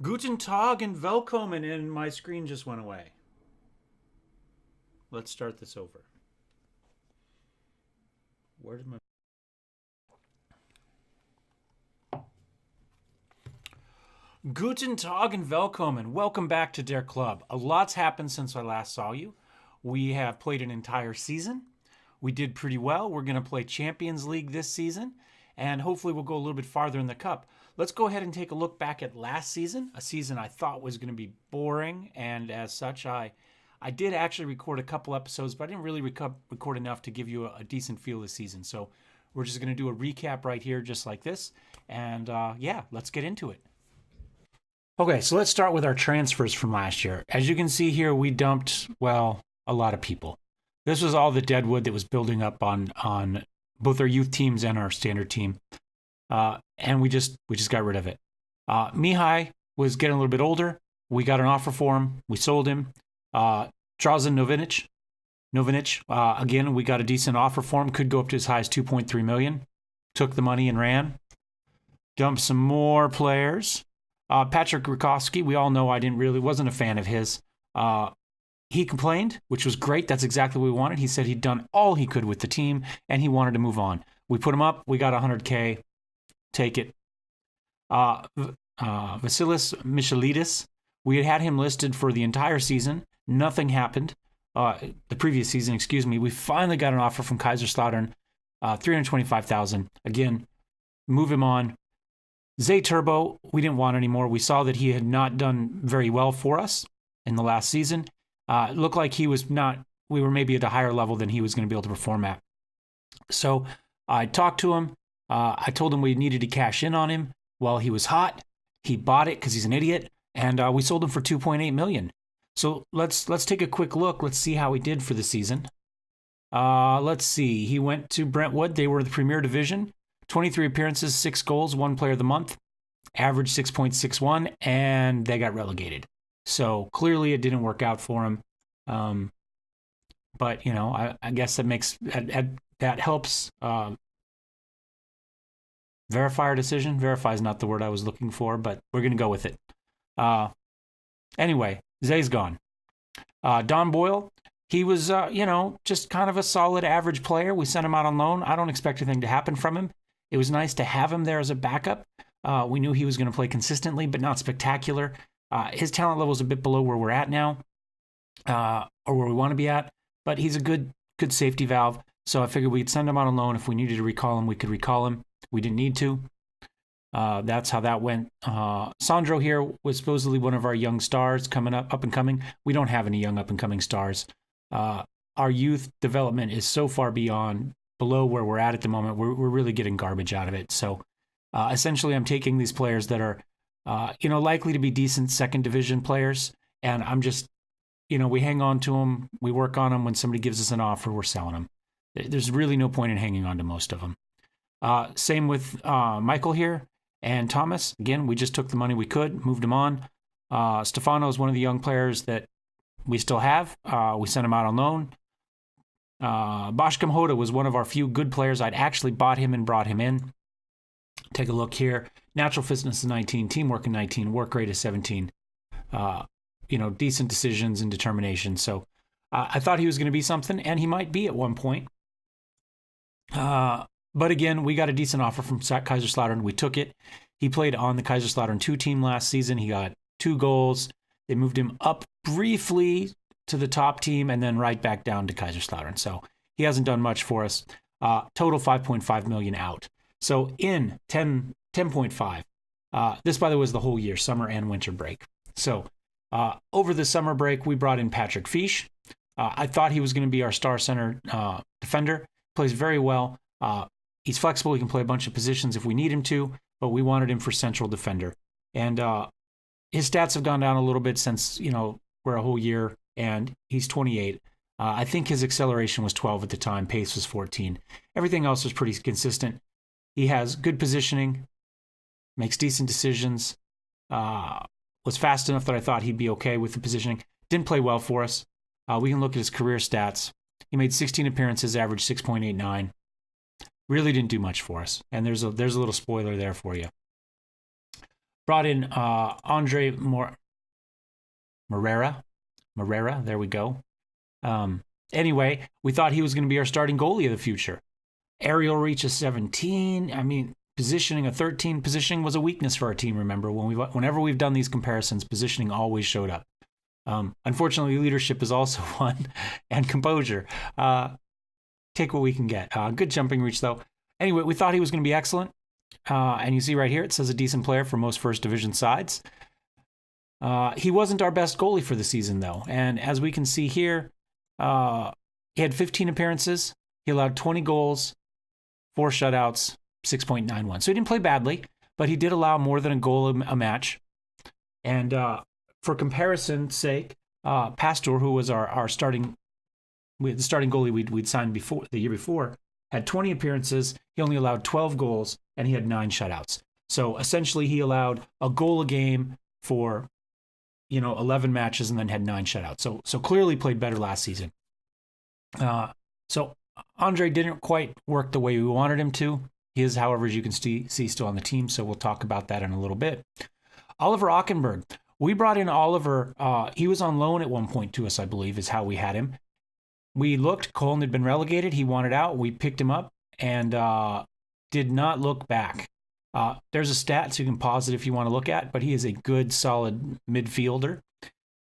Guten Tag and Willkommen, and my screen just went away. Let's start this over. Where did my... Guten Tag and Willkommen. Welcome back to Der Club. A lot's happened since I last saw you. We have played an entire season. We did pretty well. We're going to play Champions League this season, and hopefully we'll go a little bit farther in the cup. Let's go ahead and take a look back at last season, a season I thought was going to be boring, and as such, I did actually record a couple episodes, but I didn't really record enough to give you a decent feel of the season. So we're just going to do a recap right here, just like this, and yeah, let's get into it. Okay, so let's start with our transfers from last year. As you can see here, we dumped, well, a lot of people. This was all the deadwood that was building up on both our youth teams and our standard team. And we just got rid of it. Mihai was getting a little bit older. We got an offer for him. We sold him. Drazen Novinic, again, we got a decent offer for him. Could go up to as high as 2.3 million. Took the money and ran. Dumped some more players. Patrick Rakowski, we all know wasn't a fan of his. He complained, which was great. That's exactly what we wanted. He said he'd done all he could with the team, and he wanted to move on. We put him up. We got 100K. Take it. Vasilis Michelidis, we had him listed for the entire season. Nothing happened. The previous season, excuse me. We finally got an offer from Kaiserslautern, 325,000. Again, move him on. Zay Turbo, we didn't want anymore. We saw that he had not done very well for us in the last season. It looked like we were maybe at a higher level than he was going to be able to perform at. So I talked to him. I told him we needed to cash in on him while he was hot. He bought it because he's an idiot, and we sold him for 2.8 million. So let's take a quick look. Let's see how he did for the season. Let's see. He went to Brentwood. They were the Premier Division. 23 appearances, 6 goals, 1 player of the month, average 6.61, and they got relegated. So clearly it didn't work out for him. But, I guess that helps verify our decision. Verify is not the word I was looking for, but we're going to go with it. Anyway, Zay's gone. Don Boyle, he was, just kind of a solid average player. We sent him out on loan. I don't expect anything to happen from him. It was nice to have him there as a backup. We knew he was going to play consistently, but not spectacular. His talent level is a bit below where we're at now, or where we want to be at, but he's a good safety valve. So I figured we'd send him out on loan. If we needed to recall him, we could recall him. We didn't need to. That's how that went. Sandro here was supposedly one of our young stars coming up and coming. We don't have any young up and coming stars. Our youth development is so far below where we're at the moment. We're really getting garbage out of it. So essentially, I'm taking these players that are, likely to be decent second division players, and I'm just, we hang on to them. We work on them. When somebody gives us an offer, we're selling them. There's really no point in hanging on to most of them. Same with Michael here and Thomas. Again, we just took the money we could, moved him on. Stefano is one of the young players that we still have. We sent him out on loan. Bashkam Hoda was one of our few good players. I'd actually bought him and brought him in. Take a look here. Natural fitness is 19, teamwork is 19, work rate is 17. Decent decisions and determination. So I thought he was going to be something, and he might be at one point. But again, we got a decent offer from Kaiserslautern. We took it. He played on the Kaiserslautern 2 team last season. He got 2 goals. They moved him up briefly to the top team and then right back down to Kaiserslautern. So he hasn't done much for us. Total 5.5 million out. So in 10.5. This, by the way, was the whole year, summer and winter break. So over the summer break, we brought in Patrick Fisch. I thought he was going to be our star center defender. Plays very well. He's flexible. He can play a bunch of positions if we need him to, but we wanted him for central defender. And his stats have gone down a little bit since, we're a whole year, and he's 28. I think his acceleration was 12 at the time. Pace was 14. Everything else was pretty consistent. He has good positioning, makes decent decisions, was fast enough that I thought he'd be okay with the positioning. Didn't play well for us. We can look at his career stats. He made 16 appearances, averaged 6.89. Really didn't do much for us. And there's a little spoiler there for you. Brought in Andre Morera. There we go. Anyway, we thought he was going to be our starting goalie of the future. Aerial reach of 17. I mean, positioning of 13. Positioning was a weakness for our team, remember. Whenever we've done these comparisons, positioning always showed up. Unfortunately, leadership is also one, and composure. Take what we can get. Good jumping reach, though. Anyway, we thought he was going to be excellent. And you see right here, it says a decent player for most first division sides. He wasn't our best goalie for the season, though. And as we can see here, he had 15 appearances. He allowed 20 goals, 4 shutouts, 6.91. So he didn't play badly, but he did allow more than a goal a match. And for comparison's sake, Pastor, who was our starting goalie we'd signed the year before, had 20 appearances. He only allowed 12 goals, and he had 9 shutouts. So essentially, he allowed a goal a game for 11 matches and then had 9 shutouts. So clearly played better last season. So Andre didn't quite work the way we wanted him to. He is, however, as you can see, still on the team, so we'll talk about that in a little bit. Oliver Ockenberg. We brought in Oliver. He was on loan at one point to us, I believe, is how we had him. We looked. Cologne had been relegated. He wanted out. We picked him up and did not look back. There's a stat, so you can pause it if you want to look at, but he is a good, solid midfielder.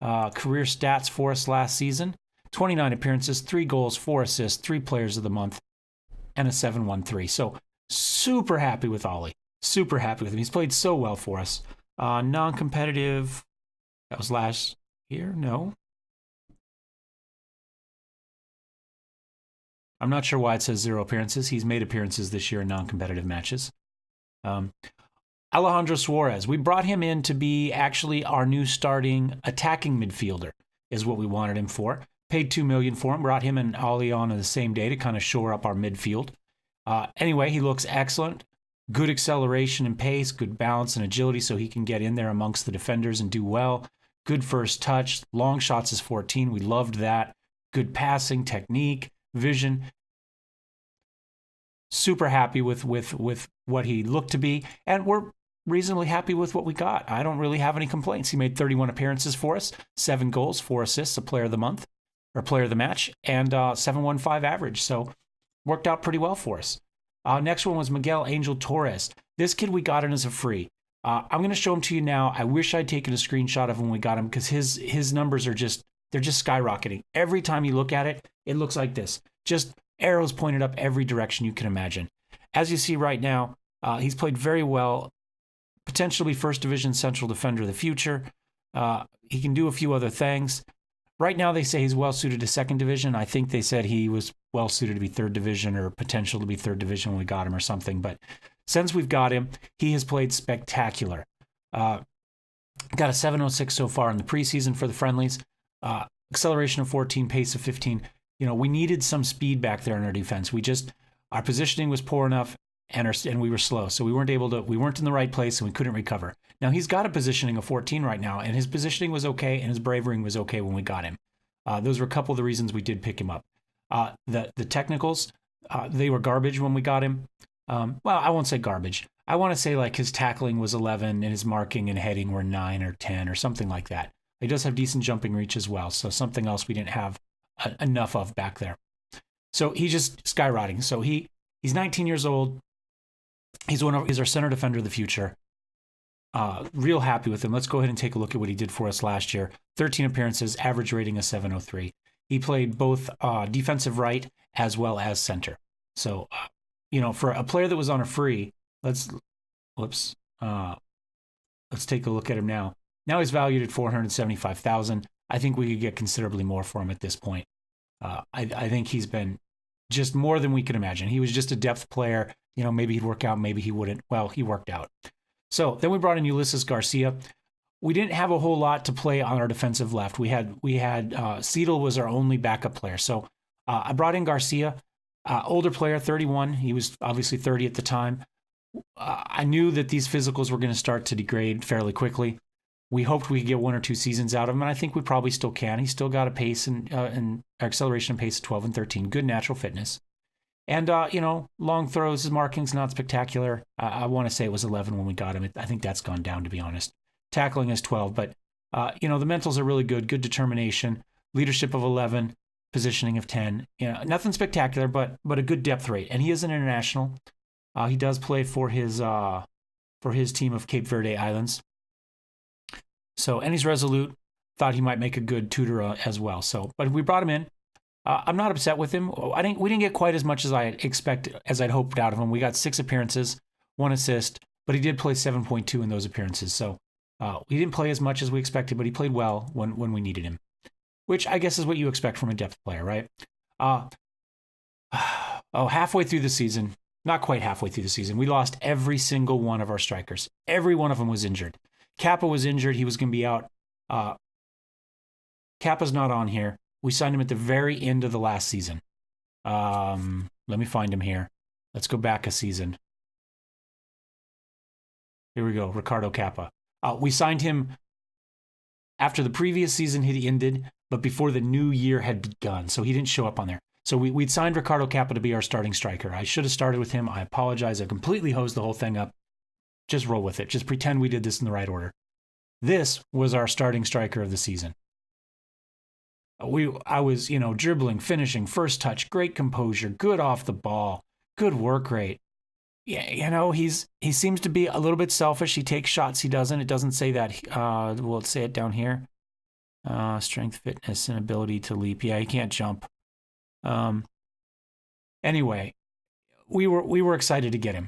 Career stats for us last season. 29 appearances, 3 goals, 4 assists, 3 players of the month, and a 7.13. So super happy with Ollie. Super happy with him. He's played so well for us. Non-competitive. That was last year? No. I'm not sure why it says 0 appearances. He's made appearances this year in non-competitive matches. Alejandro Suarez. We brought him in to be actually our new starting attacking midfielder, is what we wanted him for. Paid $2 million for him. Brought him and Ollie on the same day to kind of shore up our midfield. Anyway, he looks excellent. Good acceleration and pace, good balance and agility, so he can get in there amongst the defenders and do well. Good first touch. Long shots is 14. We loved that. Good passing, technique, vision. Super happy with what he looked to be, and we're reasonably happy with what we got. I don't really have any complaints. He made 31 appearances for us, 7 goals, 4 assists, a player of the month, or player of the match, and 7.15 average. So worked out pretty well for us. Next one was Miguel Angel Torres. This kid we got in as a free. I'm going to show him to you now. I wish I'd taken a screenshot of when we got him because his numbers are they're just skyrocketing. Every time you look at it, it looks like this. Just arrows pointed up every direction you can imagine. As you see right now, he's played very well. Potentially first division central defender of the future. He can do a few other things. Right now, they say he's well suited to second division. I think they said he was well suited to be third division or potential to be third division when we got him or something. But since we've got him, he has played spectacular. Got a 7.06 so far in the preseason for the friendlies. Acceleration of 14, pace of 15. We needed some speed back there in our defense. Our positioning was poor enough and we were slow. So we weren't in the right place and we couldn't recover. Now he's got a positioning of 14 right now, and his positioning was okay and his bravering was okay when we got him. Those were a couple of the reasons we did pick him up. The technicals, they were garbage when we got him. Well, I won't say garbage. I want to say like his tackling was 11 and his marking and heading were 9 or 10 or something like that. He does have decent jumping reach as well, so something else we didn't have enough of back there. So he's just skyrocketing. So he's 19 years old. He's our center defender of the future. Real happy with him. Let's go ahead and take a look at what he did for us last year. 13 appearances, average rating of 7.03. He played both defensive right as well as center. So, for a player that was on a free, let's take a look at him now. Now he's valued at $475,000. I think we could get considerably more for him at this point. I think he's been just more than we could imagine. He was just a depth player. Maybe he'd work out, maybe he wouldn't. Well, he worked out. So then we brought in Ulysses Garcia. We didn't have a whole lot to play on our defensive left. We had Seidel was our only backup player. So I brought in Garcia, older player, 31. He was obviously 30 at the time. I knew that these physicals were going to start to degrade fairly quickly. We hoped we could get 1 or 2 seasons out of him, and I think we probably still can. He's still got a pace and acceleration and pace of 12 and 13. Good natural fitness. And, long throws, his marking's not spectacular. I want to say it was 11 when we got him. I think that's gone down, to be honest. Tackling is 12, but, the mentals are really good. Good determination, leadership of 11, positioning of 10. Nothing spectacular, but a good depth rate. And he is an international. He does play for his team of Cape Verde Islands. So, and he's resolute. Thought he might make a good tutor as well. So, but we brought him in. I'm not upset with him. We didn't get quite as much as I'd hoped out of him. We got 6 appearances, 1 assist, but he did play 7.2 in those appearances. So he didn't play as much as we expected, but he played well when we needed him, which I guess is what you expect from a depth player, right? Halfway through the season, not quite halfway through the season, we lost every single one of our strikers. Every one of them was injured. Kappa was injured. He was going to be out. Kappa's not on here. We signed him at the very end of the last season. Let me find him here. Let's go back a season. Here we go, Ricardo Kappa. We signed him after the previous season had ended, but before the new year had begun, so he didn't show up on there. So we'd signed Ricardo Kappa to be our starting striker. I should have started with him. I apologize. I completely hosed the whole thing up. Just roll with it. Just pretend we did this in the right order. This was our starting striker of the season. I was, dribbling, finishing, first touch, great composure, good off the ball, good work rate. Yeah, he seems to be a little bit selfish. He takes shots he doesn't. It doesn't say that. We'll say it down here. Strength, fitness, and ability to leap. Yeah, he can't jump. Anyway, we were excited to get him.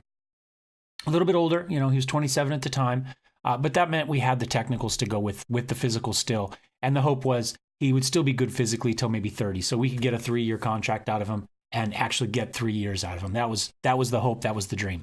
A little bit older, he was 27 at the time, but that meant we had the technicals to go with the physical still. And the hope was he would still be good physically till maybe 30. So we could get a 3-year contract out of him and actually get 3 years out of him. That was the hope. That was the dream.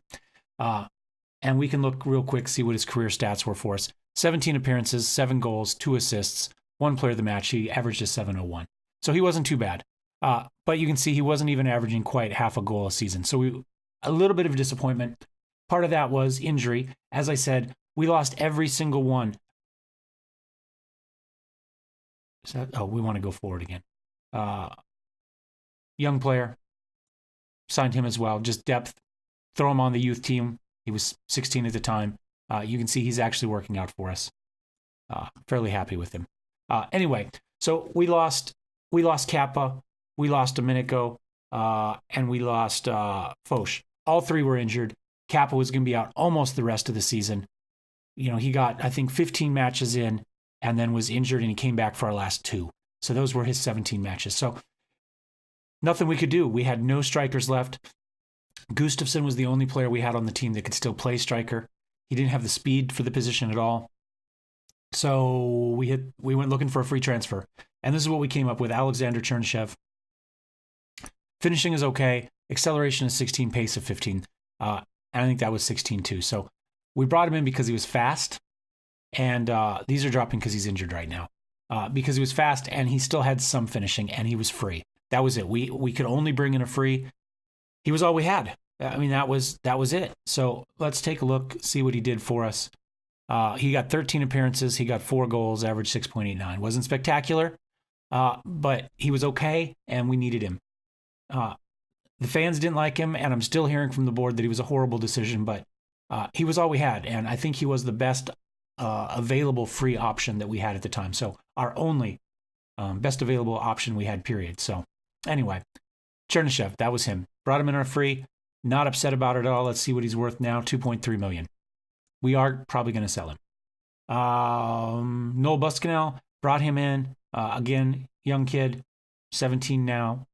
And we can look real quick, see what his career stats were for us. 17 appearances, 7 goals, 2 assists, 1 player of the match. He averaged a 7.01. So he wasn't too bad. But you can see he wasn't even averaging quite half a goal a season. So a little bit of a disappointment. Part of that was injury. As I said, we lost every single one. We want to go forward again. Young player. Signed him as well. Just depth. Throw him on the youth team. He was 16 at the time. You can see he's actually working out for us. Fairly happy with him. Anyway, so we lost Kappa. We lost Domenico. And we lost Foch. All 3 were injured. Kappa was going to be out almost the rest of the season. He got, I think, 15 matches in and then was injured, and he came back for our last 2. So those were his 17 matches. So nothing we could do. We had no strikers left. Gustafsson was the only player we had on the team that could still play striker. He didn't have the speed for the position at all. So we went looking for a free transfer. And this is what we came up with. Alexander Chernyshев. Finishing is okay. Acceleration is 16, pace of 15. And I think that was 16 too. So we brought him in because he was fast. And these are dropping because he's injured right now. Because he was fast and he still had some finishing and he was free. That was it. We could only bring in a free. He was all we had. I mean, that was it. So let's take a look, see what he did for us. He got 13 appearances. He got 4 goals, average 6.89. Wasn't spectacular, but he was okay, and we needed him. The fans didn't like him, and I'm still hearing from the board that he was a horrible decision, but he was all we had, and I think he was the best available free option that we had at the time. So our only best available option we had, period. So anyway, Chernyshев, that was him. Brought him in on a free. Not upset about it at all. Let's see what he's worth now, $2.3 million. We are probably going to sell him. Noel Buscanel, brought him in. Again, young kid, 17 now.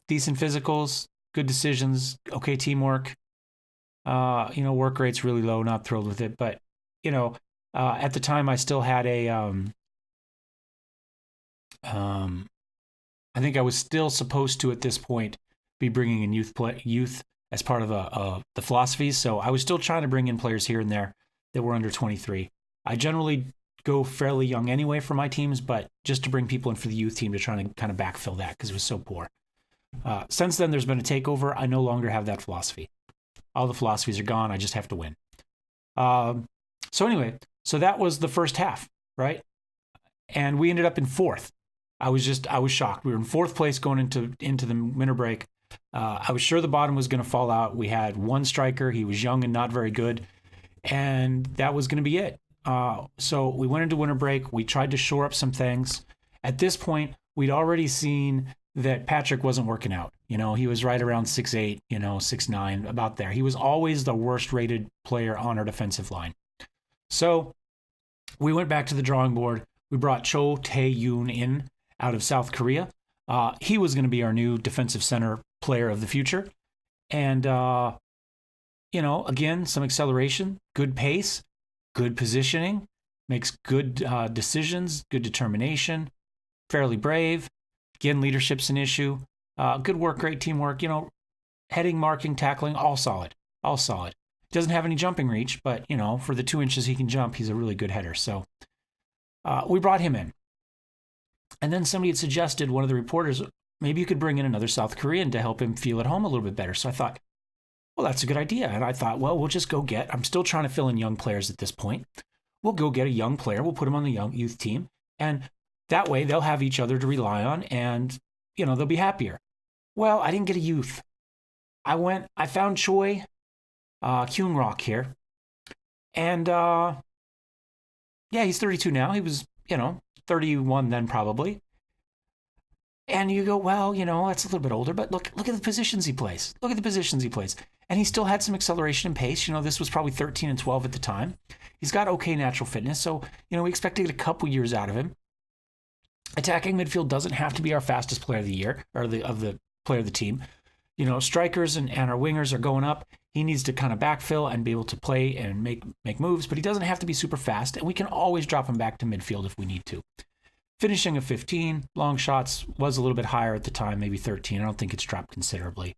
Decent physicals, good decisions, okay teamwork. Work rate's really low, not thrilled with it. But, at the time I still had I think I was still supposed to, at this point, be bringing in youth as part of the philosophies. So I was still trying to bring in players here and there that were under 23. I generally go fairly young anyway for my teams, but just to bring people in for the youth team to try to kind of backfill that because it was so poor. Since then, there's been a takeover. I no longer have that philosophy. All the philosophies are gone. I just have to win. So anyway, so that was the first half, right? And we ended up in 4th. I was shocked. We were in fourth place going into the winter break. I was sure the bottom was going to fall out. We had one striker. He was young and not very good, and that was going to be it. So we went into winter break. We tried to shore up some things. At this point, we'd already seen that Patrick wasn't working out. He was right around 6'8", 6'9", about there. He was always the worst rated player on our defensive line. So we went back to the drawing board. We brought Cho Tae-yoon in out of South Korea. He was going to be our new defensive center player of the future. And, again, some acceleration, good pace, good positioning, makes good decisions, good determination, fairly brave. Again, leadership's an issue. Good work, great teamwork. Heading, marking, tackling, all solid. All solid. Doesn't have any jumping reach, but, for the 2 inches he can jump, he's a really good header. So we brought him in. And then somebody had suggested, one of the reporters, maybe you could bring in another South Korean to help him feel at home a little bit better. So I thought, well, that's a good idea. And I thought, well, we'll just go I'm still trying to fill in young players at this point. We'll go get a young player. We'll put him on the young youth team. And that way they'll have each other to rely on and, they'll be happier. Well, I didn't get a youth. I found Choi Kyung Rock here. And, he's 32 now. He was, 31 then probably. And you go, well, that's a little bit older, but look at the positions he plays. Look at the positions he plays. And he still had some acceleration and pace. This was probably 13 and 12 at the time. He's got okay natural fitness. So, we expect to get a couple years out of him. Attacking midfield doesn't have to be our fastest player of the year, or of the player of the team. Strikers and our wingers are going up. He needs to kind of backfill and be able to play and make moves, but he doesn't have to be super fast, and we can always drop him back to midfield if we need to. Finishing of 15, long shots was a little bit higher at the time, maybe 13. I don't think it's dropped considerably.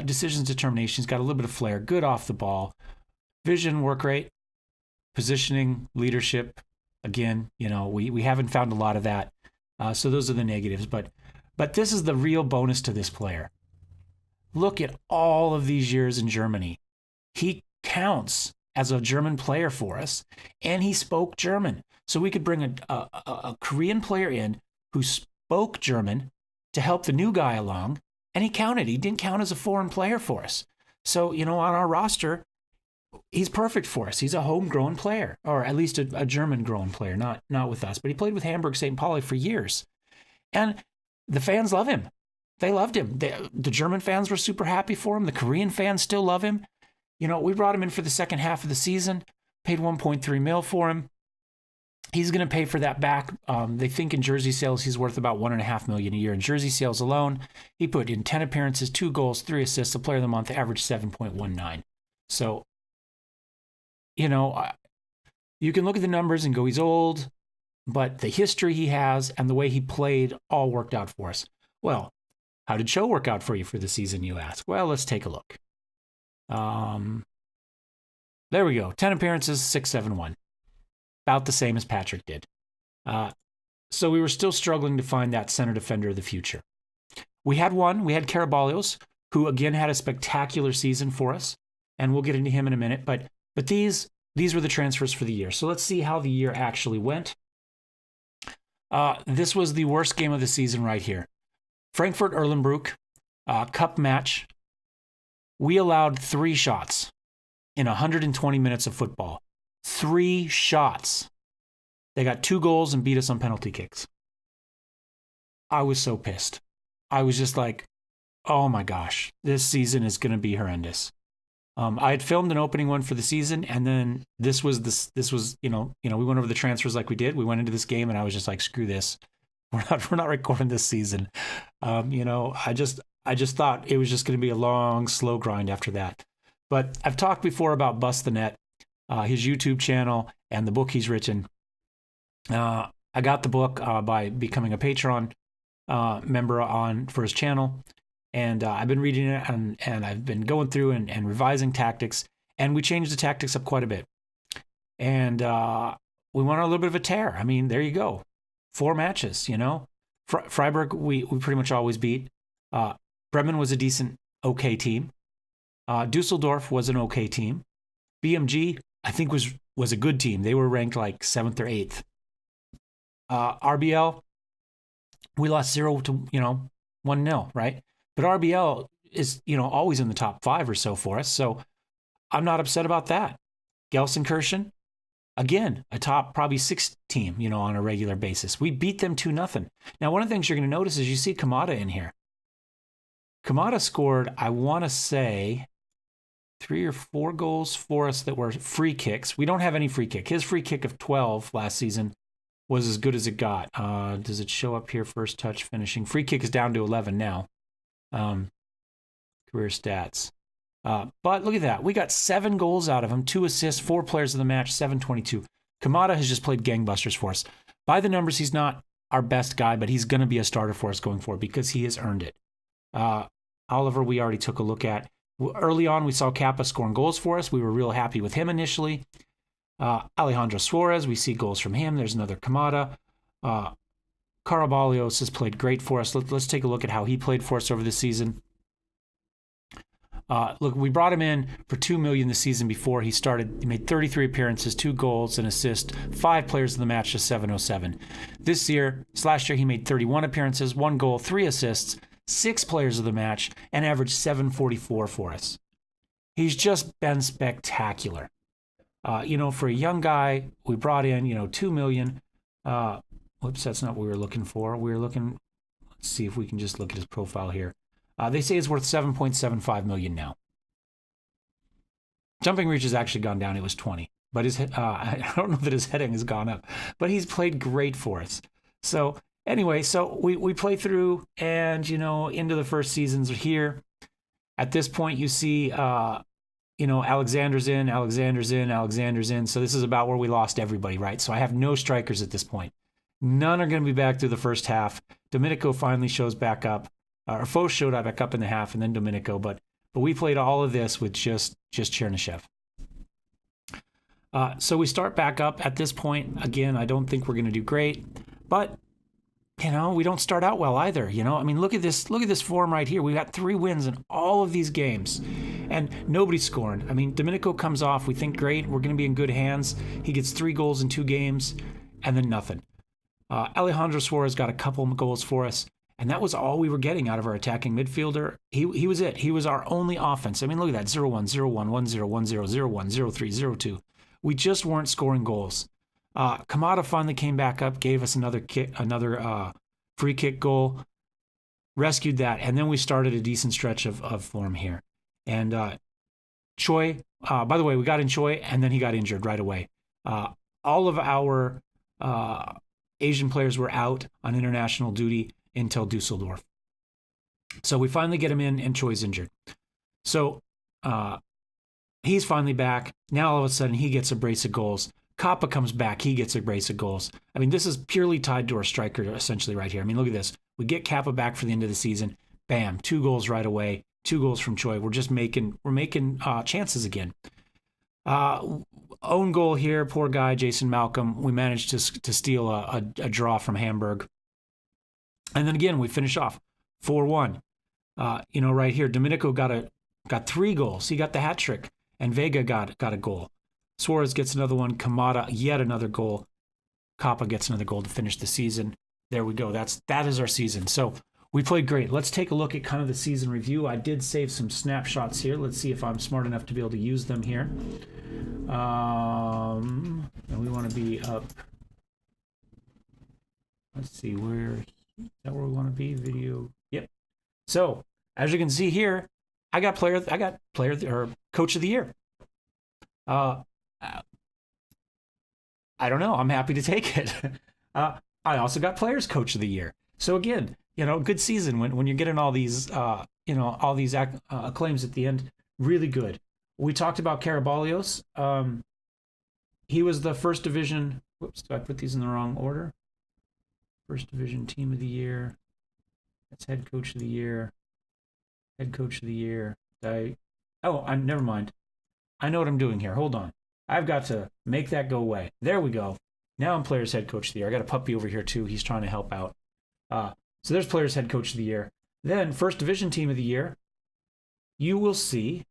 Decisions, determination, he's got a little bit of flair, good off the ball. Vision, work rate, positioning, leadership. Again, we haven't found a lot of that. So those are the negatives, but this is the real bonus to this player. Look at all of these years in Germany. He counts as a German player for us, and he spoke German. So we could bring a Korean player in who spoke German to help the new guy along, and he counted. He didn't count as a foreign player for us. So, on our roster, he's perfect for us. He's a homegrown player, or at least a German-grown player, not with us. But he played with Hamburg St. Pauli for years. And the fans love him. They loved him. The German fans were super happy for him. The Korean fans still love him. We brought him in for the second half of the season, paid 1.3 mil for him. He's going to pay for that back. They think in jersey sales, he's worth about $1.5 million a year. In jersey sales alone, he put in 10 appearances, 2 goals, 3 assists, a player of the month, average 7.19. So, you can look at the numbers and go, he's old, but the history he has and the way he played all worked out for us. Well, how did Cho work out for you for the season, you ask? Well, let's take a look. There we go. 10 appearances, 6.71. About the same as Patrick did. So we were still struggling to find that center defender of the future. We had Karaballos, who again had a spectacular season for us, and we'll get into him in a minute, but these were the transfers for the year. So let's see how the year actually went. This was the worst game of the season right here. Frankfurt Erlenbruck, cup match. We allowed 3 shots in 120 minutes of football. 3 shots. They got 2 goals and beat us on penalty kicks. I was so pissed. I was just like, oh my gosh, this season is going to be horrendous. I had filmed an opening one for the season, and then this was we went over the transfers like we did. We went into this game, and I was just like, screw this. We're not recording this season. I just thought it was just going to be a long, slow grind after that. But I've talked before about Bust the Net, his YouTube channel, and the book he's written. I got the book by becoming a Patreon member for his channel. And I've been reading it, and I've been going through and revising tactics. And we changed the tactics up quite a bit. And we went on a little bit of a tear. I mean, there you go. 4 matches, Freiburg, we pretty much always beat. Bremen was a decent, okay team. Dusseldorf was an okay team. BMG, I think, was a good team. They were ranked like 7th or 8th. RBL, We lost 0-1-0, right? But RBL is, always in the top 5 or so for us. So I'm not upset about that. Gelsenkirchen, again, a top probably 6 team, on a regular basis. We beat them 2-0. Now, one of the things you're going to notice is you see Kamada in here. Kamada scored, I want to say, 3 or 4 goals for us that were free kicks. We don't have any free kick. His free kick of 12 last season was as good as it got. Does it show up here? First touch, finishing. Free kick is down to 11 now. Career stats. But look at that. We got 7 goals out of him, 2 assists, 4 players of the match, 722. Kamada has just played gangbusters for us. By the numbers, he's not our best guy, but he's going to be a starter for us going forward because he has earned it. Oliver, we already took a look at. Early on, we saw Kappa scoring goals for us. We were real happy with him initially. Alejandro Suarez, we see goals from him. There's another Kamada. Carabalios has played great for us. Let's take a look at how he played for us over the season. Look, we brought him in for $2 million the season before he started. He made 33 appearances, 2 goals, an assist, 5 players of the match to 707. Last year, he made 31 appearances, 1 goal, 3 assists, 6 players of the match, and averaged 744 for us. He's just been spectacular. For a young guy, we brought in, $2 million. Whoops, that's not what we were looking for. Let's see if we can just look at his profile here. They say it's worth $7.75 million now. Jumping reach has actually gone down. It was 20. But I don't know that his heading has gone up. But he's played great for us. So anyway, we play through and, into the first seasons are here. At this point, you see, Alexander's in. So this is about where we lost everybody, right? So I have no strikers at this point. None are going to be back through the first half. Domenico finally shows back up. Foch showed back up in the half, and then Domenico. But we played all of this with just Chernyshев. So we start back up at this point. Again, I don't think we're going to do great, but we don't start out well either. Look at this form right here. We got 3 wins in all of these games, and nobody's scoring. Domenico comes off. We think great. We're going to be in good hands. He gets 3 goals in 2 games, and then nothing. Alejandro Suarez got a couple of goals for us. And that was all we were getting out of our attacking midfielder. He was it. He was our only offense. Look at that. 0-1, 0-1, 1-0, 1-0, 0-1, 0-3, 0-2. We just weren't scoring goals. Kamada finally came back up, gave us another free kick goal, rescued that, and then we started a decent stretch of form here. And Choi, by the way, we got in Choi, and then he got injured right away. All of our Asian players were out on international duty until Dusseldorf. So we finally get him in, and Choi's injured. So he's finally back. Now all of a sudden he gets a brace of goals. Kappa comes back. He gets a brace of goals. This is purely tied to our striker essentially right here. Look at this. We get Kappa back for the end of the season. Bam, 2 goals right away. 2 goals from Choi. We're making chances again. Own goal here. Poor guy, Jason Malcolm. We managed to steal a draw from Hamburg. And then again, we finish off 4-1. Right here, Domenico got 3 goals. He got the hat trick, and Vega got a goal. Suarez gets another one. Kamada, yet another goal. Kappa gets another goal to finish the season. There we go. That is our season. So we played great. Let's take a look at kind of the season review. I did save some snapshots here. Let's see if I'm smart enough to be able to use them here. And we want to be up. Let's see where. Is that where we want to be? Video. Yep. So as you can see here, I got player or coach of the year. I don't know. I'm happy to take it. I also got players coach of the year. So again, good season when you're getting all these acclaims at the end. Really good. We talked about Carabalios. He was the first division. Whoops, did I put these in the wrong order? First division team of the year. That's head coach of the year. Head coach of the year. Never mind. I know what I'm doing here. Hold on. I've got to make that go away. There we go. Now I'm players head coach of the year. I got a puppy over here too. He's trying to help out. So there's players head coach of the year. Then first division team of the year. You will see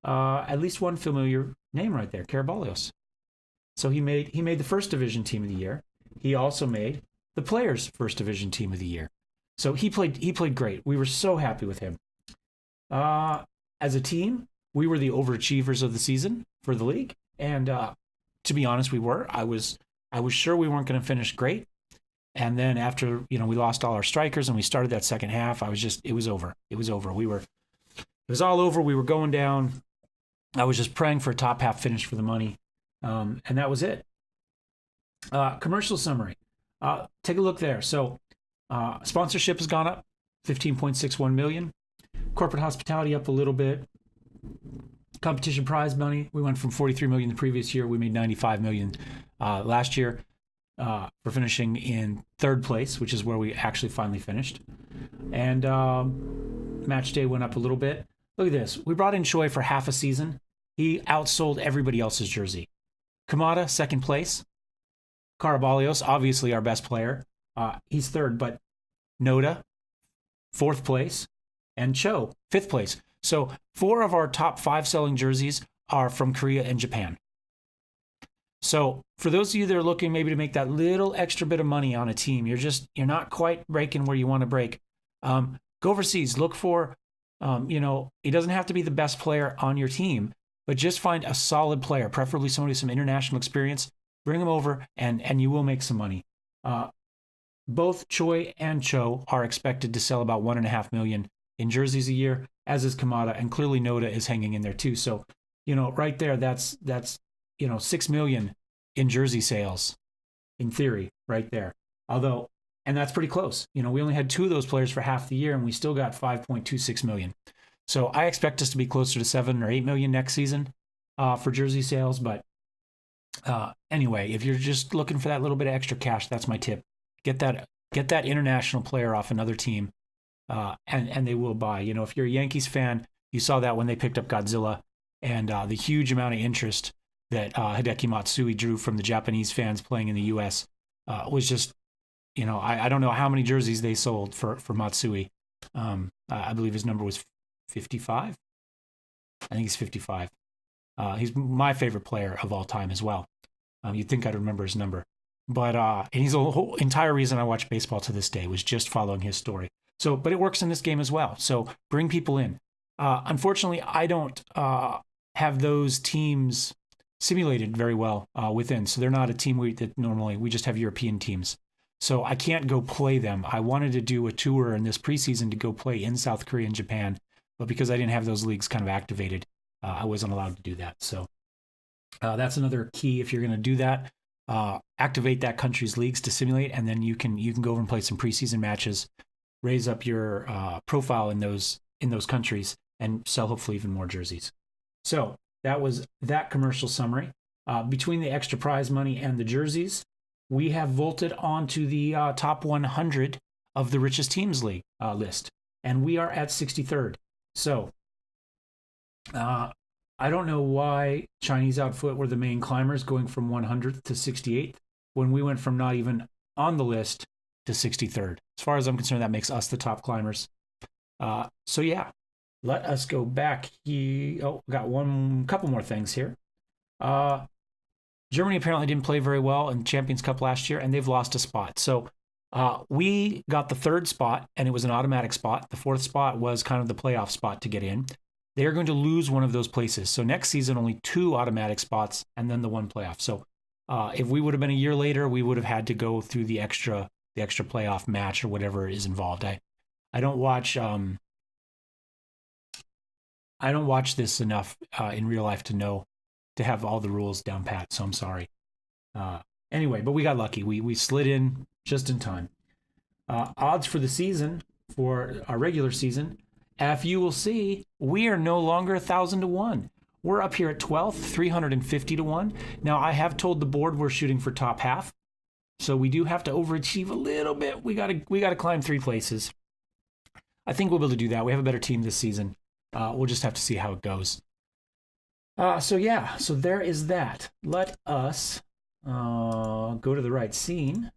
at least one familiar name right there, Carabalios. So he made the first division team of the year. He also made the Players' First Division Team of the Year. So he played great. We were so happy with him. As a team, we were the overachievers of the season for the league, and to be honest, we were. I was sure we weren't going to finish great, and then after we lost all our strikers and we started that second half, it was over. It was over. It was all over. We were going down. I was just praying for a top half finish for the money, and that was it. Commercial summary. Take a look there. So sponsorship has gone up, 15.61 million. Corporate hospitality up a little bit. Competition prize money, we went from 43 million the previous year. We made 95 million last year. We're finishing in third place, which is where we actually finally finished. And match day went up a little bit. Look at this. We brought in Choi for half a season. He outsold everybody else's jersey. Kamada, second place. Carabalios, obviously our best player. He's third, but Noda, fourth place. And Cho, fifth place. So 4 of our top 5 selling jerseys are from Korea and Japan. So for those of you that are looking maybe to make that little extra bit of money on a team, you're not quite breaking where you want to break. Go overseas. Look for, it doesn't have to be the best player on your team, but just find a solid player, preferably somebody with some international experience. Bring them over, and you will make some money. Both Choi and Cho are expected to sell about 1.5 million in jerseys a year, as is Kamada, and clearly Noda is hanging in there too. So, right there, that's 6 million in jersey sales, in theory, right there. Although, and that's pretty close. We only had 2 of those players for half the year, and we still got 5.26 million. So I expect us to be closer to 7 or 8 million next season for jersey sales. But anyway, if you're just looking for that little bit of extra cash, that's my tip. Get that international player off another team. And they will buy. If you're a Yankees fan, you saw that when they picked up Godzilla, and the huge amount of interest that Hideki Matsui drew from the Japanese fans playing in the U.S. Was just, I don't know how many jerseys they sold for Matsui. I believe his number was 55. I think he's 55. He's my favorite player of all time as well. You'd think I'd remember his number. But and he's the whole entire reason I watch baseball to this day was just following his story. So, but it works in this game as well. So bring people in. Unfortunately, I don't have those teams simulated very well within. So they're not a team that normally we just have European teams. So I can't go play them. I wanted to do a tour in this preseason to go play in South Korea and Japan, but because I didn't have those leagues kind of activated, I wasn't allowed to do that. So that's another key. If you're going to do that, activate that country's leagues to simulate, and then you can go over and play some preseason matches. Raise up your profile in those countries and sell hopefully even more jerseys. So that was that commercial summary. Between the extra prize money and the jerseys, we have vaulted onto the top 100 of the richest teams league list, and we are at 63rd. So I don't know why Chinese Outfoot were the main climbers, going from 100th to 68th when we went from not even on the list to 63rd. As far as I'm concerned, that makes us the top climbers. So yeah, let us go back here. Oh, we got couple more things here. Germany apparently didn't play very well in Champions Cup last year, and they've lost a spot. So we got the 3rd spot, and it was an automatic spot. The 4th spot was kind of the playoff spot to get in. They're going to lose one of those places. So next season, only 2 automatic spots, and then the 1 playoff. So if we would have been a year later, we would have had to go through the extra playoff match or whatever is involved. I don't watch this enough in real life to have all the rules down pat. So I'm sorry. Anyway, but we got lucky. We slid in just in time. Odds for the season, for our regular season, if you will see, we are no longer 1,000 to 1. We're up here at 12th, 350 to 1. Now I have told the board we're shooting for top half. So we do have to overachieve a little bit. We gotta climb 3 places. I think we'll be able to do that. We have a better team this season. We'll just have to see how it goes. So there is that. Let us go to the right scene.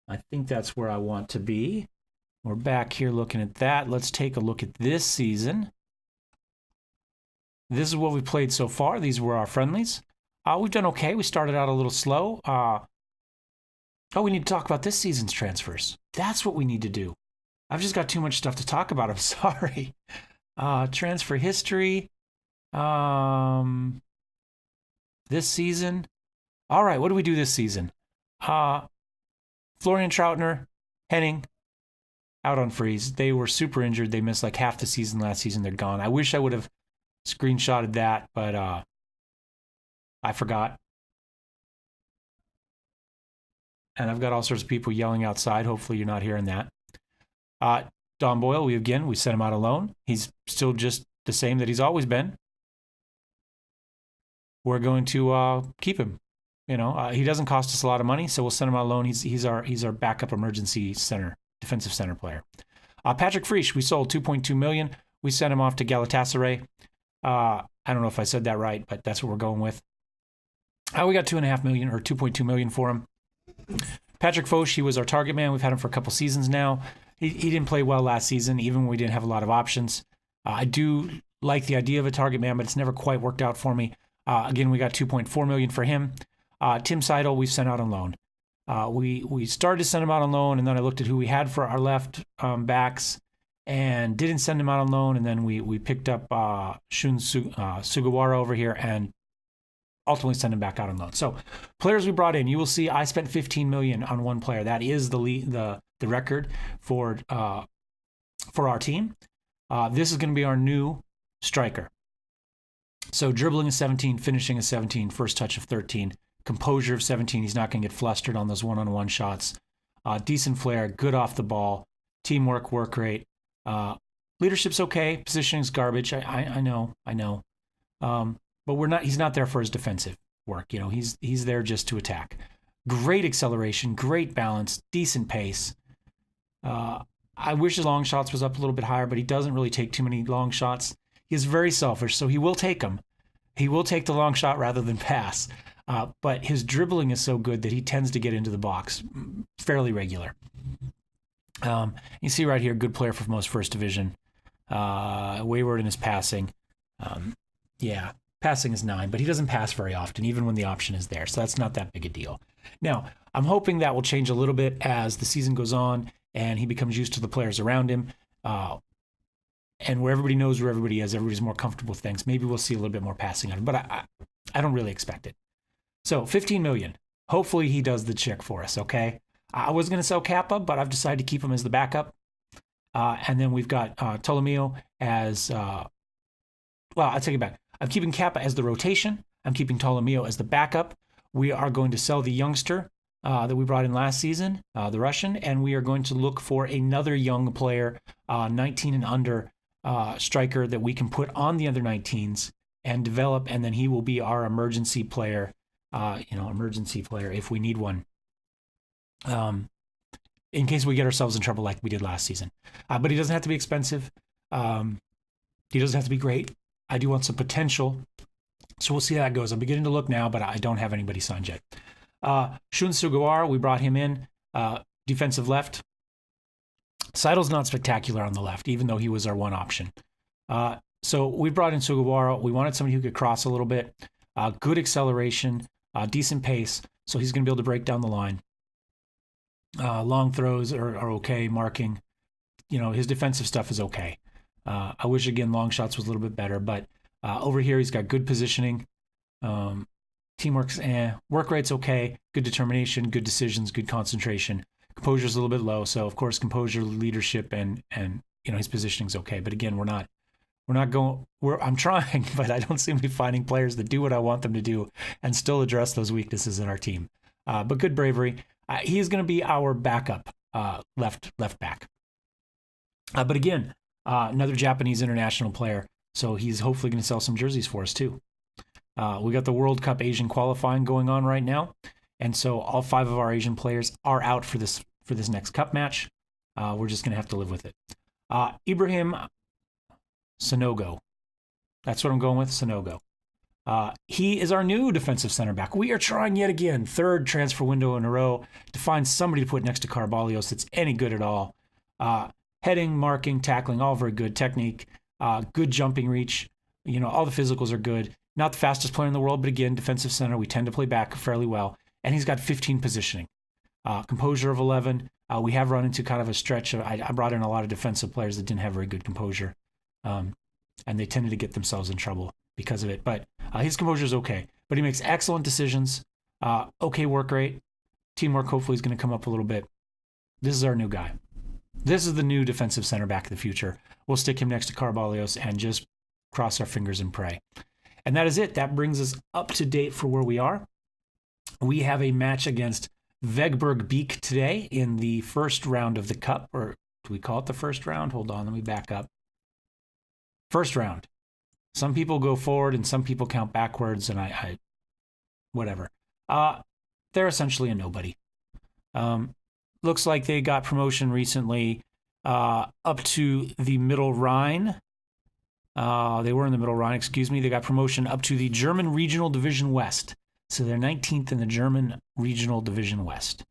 I think that's where I want to be. We're back here looking at that. Let's take a look at this season. This is what we played so far. These were our friendlies. We've done okay. We started out a little slow. Oh, we need to talk about this season's transfers. That's what we need to do. I've just got too much stuff to talk about. I'm sorry. Transfer history. This season. All right, what do we do this season? Florian Troutner, Henning, out on freeze. They were super injured. They missed like half the season last season. They're gone. I wish I would have screenshotted that, but I forgot. And I've got all sorts of people yelling outside. Hopefully you're not hearing that. Don Boyle, we sent him out alone. He's still just the same that he's always been. We're going to keep him. He doesn't cost us a lot of money, so we'll send him out alone. He's our backup emergency center, defensive center player. Patrick Frisch, we sold $2.2 million. We sent him off to Galatasaray. I don't know if I said that right, but that's what we're going with. We got $2.5 million or $2.2 million for him. Patrick Foch, he was our target man. We've had him for a couple seasons now. He didn't play well last season, even when we didn't have a lot of options. I do like the idea of a target man, but it's never quite worked out for me. Again, we got $2.4 million for him. Tim Seidel, we sent out on loan. We started to send him out on loan, and then I looked at who we had for our left backs and didn't send him out on loan, and then we picked up Shun Sugawara over here and ultimately send him back out on loan. So players we brought in, you will see I spent $15 million on one player. That is the record for our team. This is going to be our new striker. So dribbling is 17, finishing is 17, first touch of 13, composure of 17. He's not going to get flustered on those one-on-one shots. Decent flair, good off the ball, teamwork, work rate. Leadership's okay. Positioning's garbage. I know. But he's not there for his defensive work. He's there just to attack. Great acceleration, great balance, decent pace. I wish his long shots was up a little bit higher, but he doesn't really take too many long shots. He's very selfish, so he will take them. He will take the long shot rather than pass. But his dribbling is so good that he tends to get into the box fairly regular. You see right here, good player for most first division. Wayward in his passing. Passing is 9, but he doesn't pass very often, even when the option is there. So that's not that big a deal. Now, I'm hoping that will change a little bit as the season goes on and he becomes used to the players around him. And where everybody knows where everybody is, everybody's more comfortable with things. Maybe we'll see a little bit more passing on him, but I don't really expect it. So $15 million. Hopefully he does the trick for us, okay? I was going to sell Kappa, but I've decided to keep him as the backup. And then we've got Tolomeo as, I'll take it back. I'm keeping Kappa as the rotation. I'm keeping Tolomeo as the backup. We are going to sell the youngster that we brought in last season, the Russian, and we are going to look for another young player, 19 and under striker that we can put on the under 19s and develop, and then he will be our emergency player, if we need one, in case we get ourselves in trouble like we did last season. But he doesn't have to be expensive. He doesn't have to be great. I do want some potential, so we'll see how that goes. I'm beginning to look now, but I don't have anybody signed yet. Shun Sugawara, we brought him in, defensive left. Seidel's not spectacular on the left, even though he was our one option. So we brought in Sugawara. We wanted somebody who could cross a little bit, good acceleration, decent pace, so he's going to be able to break down the line. Long throws are okay, marking. His defensive stuff is okay. I wish, again, long shots was a little bit better, but over here he's got good positioning. Teamwork's work rate's okay, good determination, good decisions, good concentration. Composure's a little bit low, so of course composure, leadership, and his positioning's okay. But again, I'm trying, but I don't seem to be finding players that do what I want them to do and still address those weaknesses in our team. But good bravery. He is going to be our backup left back. But again, another Japanese international player, so he's hopefully going to sell some jerseys for us too. We got the World Cup Asian qualifying going on right now, and so all 5 of our Asian players are out for this next cup match. We're just going to have to live with it. Ibrahim Sonogo. That's what I'm going with, Sonogo. He is our new defensive center back. We are trying yet again, 3rd transfer window in a row, to find somebody to put next to Carbalios that's any good at all. Heading, marking, tackling, all very good. Technique, good jumping reach. All the physicals are good. Not the fastest player in the world, but again, defensive center. We tend to play back fairly well. And he's got 15 positioning. Composure of 11. We have run into kind of a stretch of, I brought in a lot of defensive players that didn't have very good composure. And they tended to get themselves in trouble because of it. But his composure is okay. But he makes excellent decisions. Okay work rate. Teamwork hopefully is going to come up a little bit. This is our new guy. This is the new defensive center back of the future. We'll stick him next to Carvalhos and just cross our fingers and pray. And that is it. That brings us up to date for where we are. We have a match against Wegberg-Beeck today in the first round of the Cup. Or do we call it the first round? Hold on, let me back up. First round. Some people go forward and some people count backwards, and I whatever. They're essentially a nobody. Looks like they got promotion recently up to the Middle Rhine. They were in the Middle Rhine, excuse me. They got promotion up to the German Regional Division West. So they're 19th in the German Regional Division West.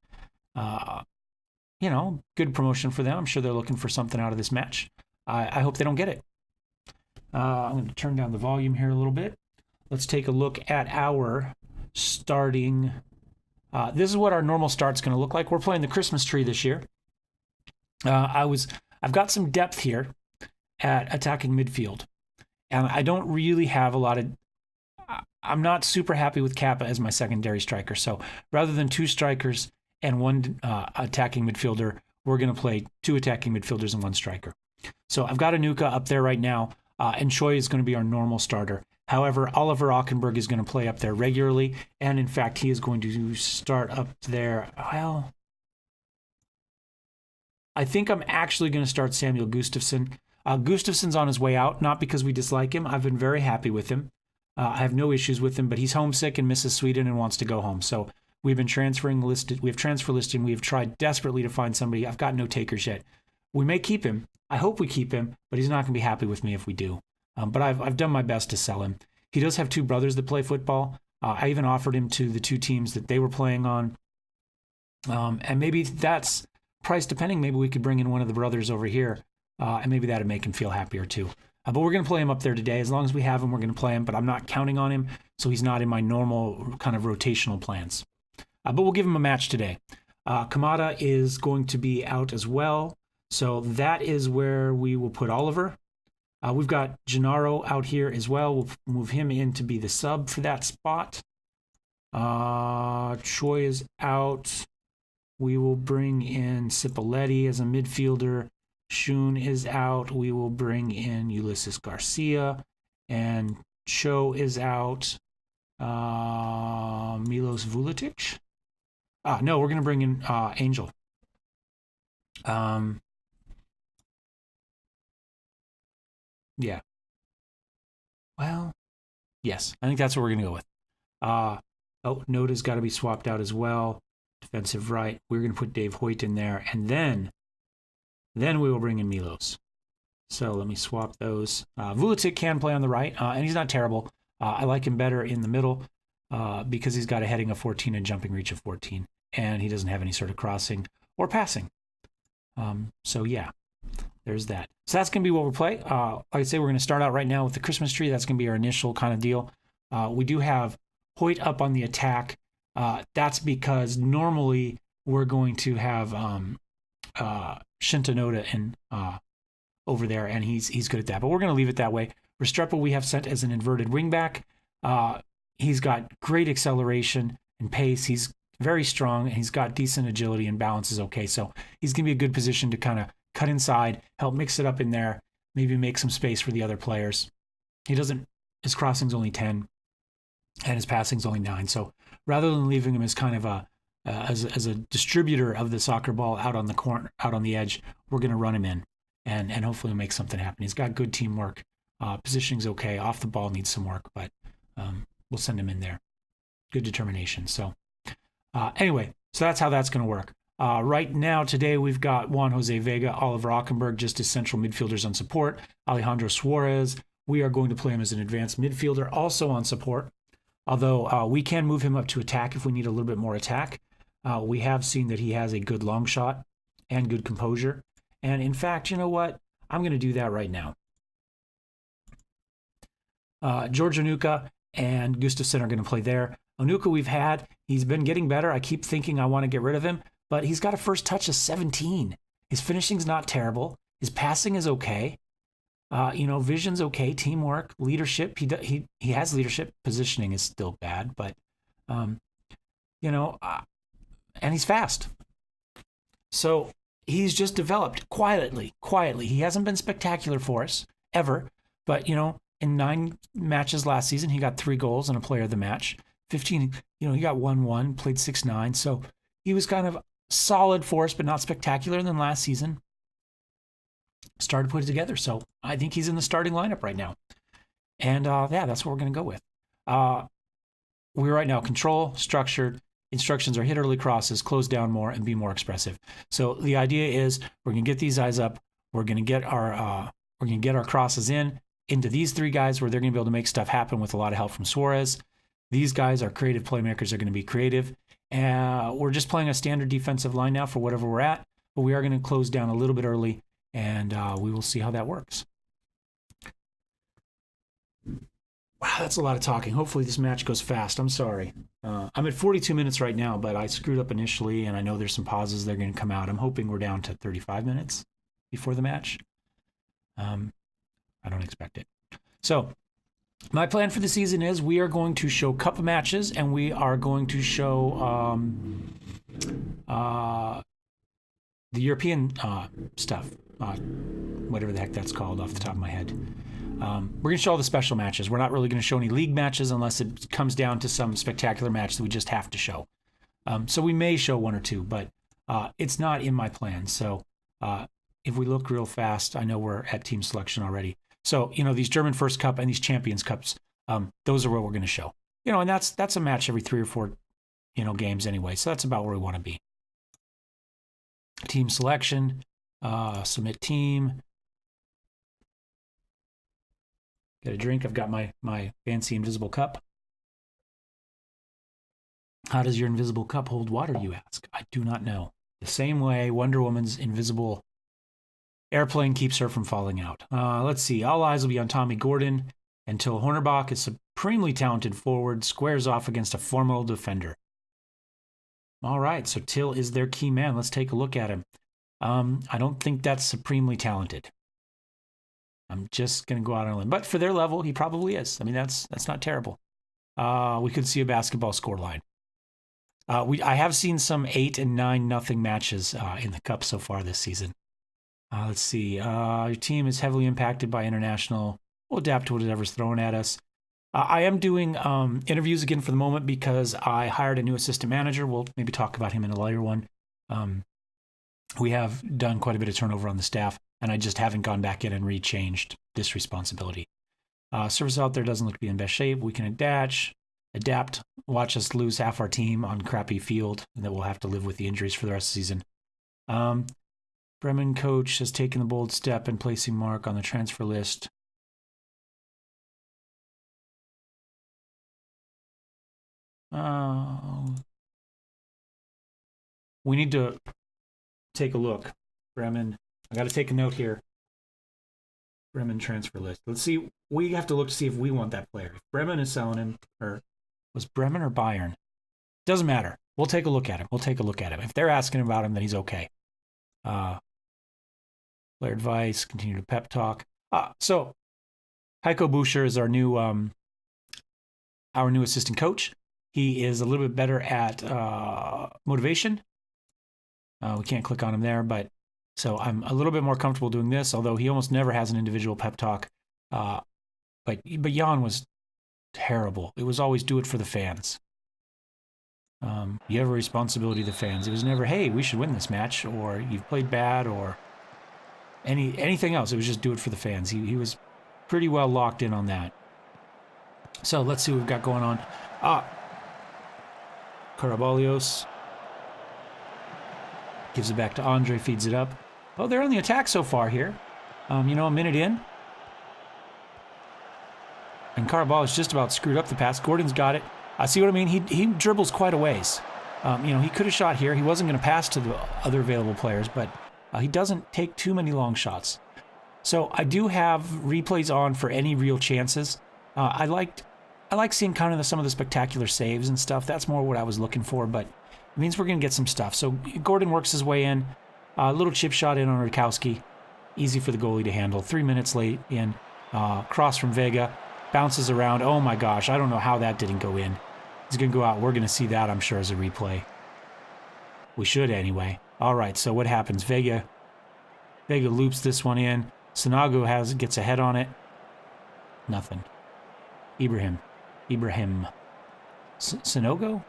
Good promotion for them. I'm sure they're looking for something out of this match. I hope they don't get it. I'm going to turn down the volume here a little bit. Let's take a look at our starting. This is what our normal start's going to look like. We're playing the Christmas tree this year. I've got some depth here at attacking midfield, and I don't really have a lot of. I'm not super happy with Kappa as my secondary striker. So rather than two strikers and one attacking midfielder, we're going to play two attacking midfielders and one striker. So I've got Anuka up there right now, and Choi is going to be our normal starter. However, Oliver Ockenberg is going to play up there regularly, and in fact, he is going to start up there. Well, I think I'm actually going to start Samuel Gustafsson. Gustafsson's on his way out, not because we dislike him. I've been very happy with him. I have no issues with him, but he's homesick and misses Sweden and wants to go home. So we've been transferring listed. We have transfer listing. We have tried desperately to find somebody. I've got no takers yet. We may keep him. I hope we keep him, but he's not going to be happy with me if we do. But I've done my best to sell him. He does have two brothers that play football. I even offered him to the two teams that they were playing on. And maybe that's price depending. Maybe we could bring in one of the brothers over here, and maybe that would make him feel happier too. But we're going to play him up there today. As long as we have him, we're going to play him, but I'm not counting on him, so he's not in my normal kind of rotational plans. But we'll give him a match today. Kamada is going to be out as well, so that is where we will put Oliver. We've got Gennaro out here as well. We'll move him in to be the sub for that spot. Choi is out. We will bring in Cipoletti as a midfielder. Shun is out. We will bring in Ulysses Garcia. And Cho is out. Milos Vuletic? No, we're going to bring in Angel. Yeah. Well, yes. I think that's what we're going to go with. Noda's got to be swapped out as well. Defensive right. We're going to put Dave Hoyt in there. And then we will bring in Milos. So let me swap those. Vuletic can play on the right, and he's not terrible. I like him better in the middle because he's got a heading of 14 and jumping reach of 14. And he doesn't have any sort of crossing or passing. So yeah, there's that. So that's going to be what we'll play. Like I say, we're going to start out right now with the Christmas tree. That's going to be our initial kind of deal. We do have Hoyt up on the attack. That's because normally we're going to have Shinta Noda in over there, and he's good at that. But we're going to leave it that way. Restrepo we have sent as an inverted wingback. He's got great acceleration and pace. He's very strong, and he's got decent agility, and balance is okay. So he's going to be a good position to kind of cut inside, help mix it up in there, maybe make some space for the other players. His crossing's only 10, and his passing's only 9. So rather than leaving him as kind of as a distributor of the soccer ball out on the corner, out on the edge, we're going to run him in and hopefully make something happen. He's got good teamwork. Positioning's okay. Off the ball needs some work, but we'll send him in there. Good determination. So anyway, so that's how that's going to work. Right now, today, we've got Juan Jose Vega, Oliver Ockenberg, just as central midfielders on support. Alejandro Suarez, we are going to play him as an advanced midfielder, also on support. Although we can move him up to attack if we need a little bit more attack. We have seen that he has a good long shot and good composure. And in fact, you know what? I'm going to do that right now. George Onuka and Gustafsson are going to play there. Onuka we've had. He's been getting better. I keep thinking I want to get rid of him, but he's got a first touch of 17. His finishing's not terrible. His passing is okay. Vision's okay. Teamwork, leadership. He has leadership. Positioning is still bad, but and he's fast. So he's just developed quietly. He hasn't been spectacular for us ever, but in 9 matches last season, he got 3 goals and a player of the match. 15, he got 1-1, played 6-9. So he was kind of solid for us, but not spectacular. And then last season, started to put it together. So I think he's in the starting lineup right now. And that's what we're going to go with. We're right now control, structured. Instructions are hit early crosses, close down more, and be more expressive. So the idea is we're going to get these eyes up. We're going to get our crosses into these 3 guys where they're going to be able to make stuff happen with a lot of help from Suarez. These guys are creative playmakers. They're going to be creative. We're just playing a standard defensive line now for whatever we're at, but we are going to close down a little bit early, and we will see how that works. Wow, that's a lot of talking. Hopefully this match goes fast. I'm sorry. I'm at 42 minutes right now, but I screwed up initially, and I know there's some pauses that are going to come out. I'm hoping we're down to 35 minutes before the match. I don't expect it. So my plan for the season is we are going to show cup matches, and we are going to show the European stuff, whatever the heck that's called off the top of my head. We're going to show all the special matches. We're not really going to show any league matches unless it comes down to some spectacular match that we just have to show. So we may show 1 or 2, but it's not in my plan. So if we look real fast, I know we're at team selection already. So, these German First Cup and these Champions Cups, those are what we're going to show. And that's a match every 3 or 4, games anyway. So that's about where we want to be. Team selection, submit team. Get a drink. I've got my fancy invisible cup. How does your invisible cup hold water, you ask? I do not know. The same way Wonder Woman's invisible airplane keeps her from falling out. Let's see. All eyes will be on Tommy Gordon until Hornerbach, a supremely talented forward, squares off against a formidable defender. All right, so Till is their key man. Let's take a look at him. I don't think that's supremely talented. I'm just going to go out on a limb. But for their level, he probably is. I mean, that's not terrible. We could see a basketball scoreline. I have seen some 8 and 9-0 matches in the Cup so far this season. Let's see. Your team is heavily impacted by international. We'll adapt to whatever's thrown at us. I am doing interviews again for the moment because I hired a new assistant manager. We'll maybe talk about him in a later one. We have done quite a bit of turnover on the staff, and I just haven't gone back in and rechanged this responsibility. Service out there doesn't look to be in best shape. We can adapt, watch us lose half our team on crappy field, and that we'll have to live with the injuries for the rest of the season. Bremen coach has taken the bold step in placing Mark on the transfer list. We need to take a look. Bremen, I got to take a note here. Bremen transfer list. Let's see. We have to look to see if we want that player. If Bremen is selling him, or was Bremen or Bayern? Doesn't matter. We'll take a look at him. If they're asking about him, then he's okay. Player advice, continue to pep talk. So Heiko Buescher is our new assistant coach. He is a little bit better at motivation. We can't click on him there, but so I'm a little bit more comfortable doing this, although he almost never has an individual pep talk. But Jan was terrible. It was always do it for the fans. You have a responsibility to the fans. It was never, hey, we should win this match, or you've played bad, or anything else. It was just do it for the fans. He was pretty well locked in on that. So let's see what we've got going on. Karabalios gives it back to Andre, feeds it up. Oh, they're on the attack so far here. A minute in. And Karabalios just about screwed up the pass. Gordon's got it. I see what I mean. He dribbles quite a ways. He could have shot here. He wasn't going to pass to the other available players, but he doesn't take too many long shots. So I do have replays on for any real chances. I like seeing kind of some of the spectacular saves and stuff. That's more what I was looking for, but It means we're going to get some stuff. So Gordon works his way in. A little chip shot in on Rutkowski. Easy for the goalie to handle. 3 minutes late in. Cross from Vega. Bounces around. Oh my gosh, I don't know how that didn't go in. He's going to go out. We're going to see that, I'm sure, as a replay. We should anyway. All right, so what happens? Vega loops this one in. Sanago gets a head on it. Nothing. Ibrahim. Sinogo?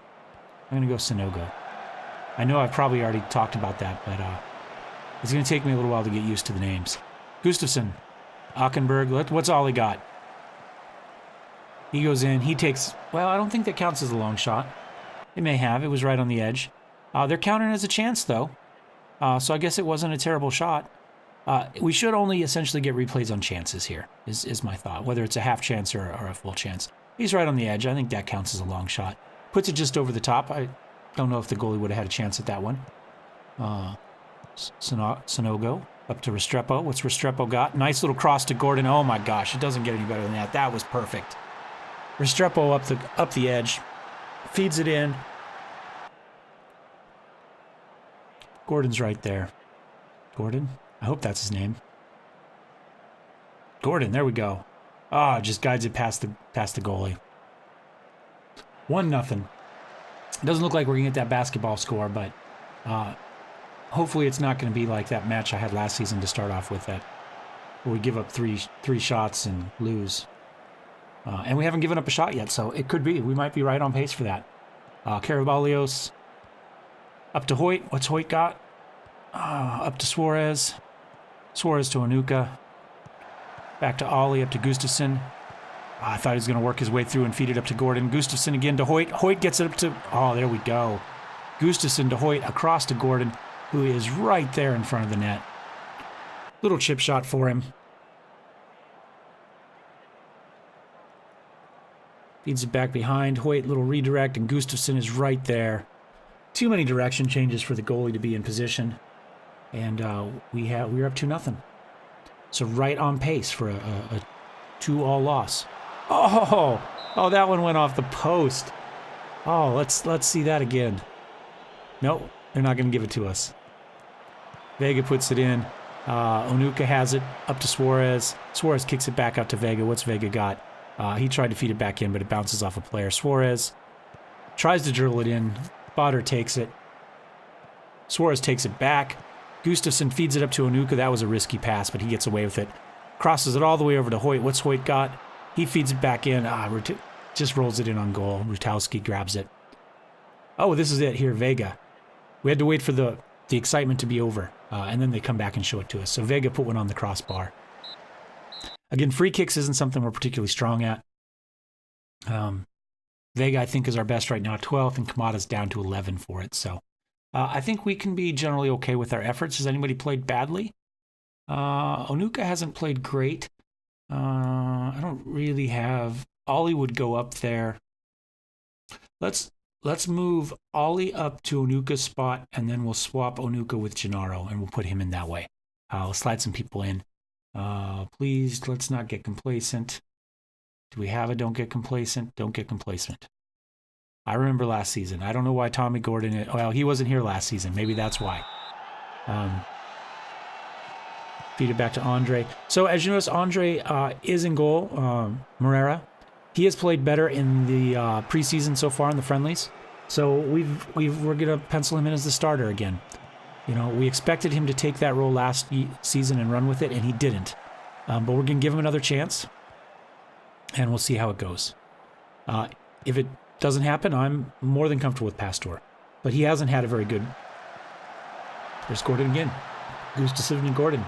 I'm going to go Sinogo. I know I've probably already talked about that, but it's going to take me a little while to get used to the names. Gustafsson. Ockenberg. What's all he got? He goes in. He takes... Well, I don't think that counts as a long shot. It may have. It was right on the edge. They're counting as a chance, though. So I guess it wasn't a terrible shot. We should only essentially get replays on chances here, is my thought, whether it's a half chance or a full chance. He's right on the edge. I think that counts as a long shot. Puts it just over the top. I don't know if the goalie would have had a chance at that one. Sonogo up to Restrepo. What's Restrepo got? Nice little cross to Gordon. Oh my gosh, it doesn't get any better than that. That was perfect. Restrepo up the edge. Feeds it in. Gordon's right there. Gordon? I hope that's his name. Gordon, there we go. Just guides it past the goalie. 1-0. It doesn't look like we're going to get that basketball score, but hopefully it's not going to be like that match I had last season to start off with, where we give up three shots and lose. And we haven't given up a shot yet, so it could be. We might be right on pace for that. Karabalios up to Hoyt. What's Hoyt got? Up to Suarez. Suarez to Onuka. Back to Ollie, up to Gustafsson. I thought he was going to work his way through and feed it up to Gordon. Gustafsson again to Hoyt. Hoyt gets it up to... Oh, there we go. Gustafsson to Hoyt, across to Gordon, who is right there in front of the net. Little chip shot for him. Feeds it back behind. Hoyt, little redirect, and Gustafsson is right there. Too many direction changes for the goalie to be in position. And we're up 2-0. So right on pace for a 2-all loss. Oh, that one went off the post. Oh, let's see that again. Nope, they're not going to give it to us. Vega puts it in. Onuka has it up to Suarez. Suarez kicks it back out to Vega. What's Vega got? He tried to feed it back in, but it bounces off a player. Suarez tries to dribble it in. Botter takes it. Suarez takes it back. Gustafsson feeds it up to Onuka. That was a risky pass, but he gets away with it. Crosses it all the way over to Hoyt. What's Hoyt got? He feeds it back in. Just rolls it in on goal. Rutkowski grabs it. Oh, this is it here, Vega. We had to wait for the excitement to be over, and then they come back and show it to us. So Vega put one on the crossbar. Again, free kicks isn't something we're particularly strong at. Vega, I think, is our best right now, 12th, and Kamada's down to 11 for it. So I think we can be generally okay with our efforts. Has anybody played badly? Onuka hasn't played great. I don't really have... Ollie would go up there. Let's move Ollie up to Onuka's spot, and then we'll swap Onuka with Gennaro, and we'll put him in that way. We'll slide some people in. Please, let's not get complacent. Do we have a don't get complacent? Don't get complacent. I remember last season. I don't know why Tommy Gordon... Well, he wasn't here last season. Maybe that's why. Feed it back to Andre. So, as you notice, Andre is in goal. Morera. He has played better in the preseason so far in the friendlies. So, we're going to pencil him in as the starter again. You know, we expected him to take that role last season and run with it, and he didn't. But we're going to give him another chance, and we'll see how it goes. If it doesn't happen, I'm more than comfortable with Pastor. But he hasn't had a very good... There's Gordon again. Gustafsson and Gordon.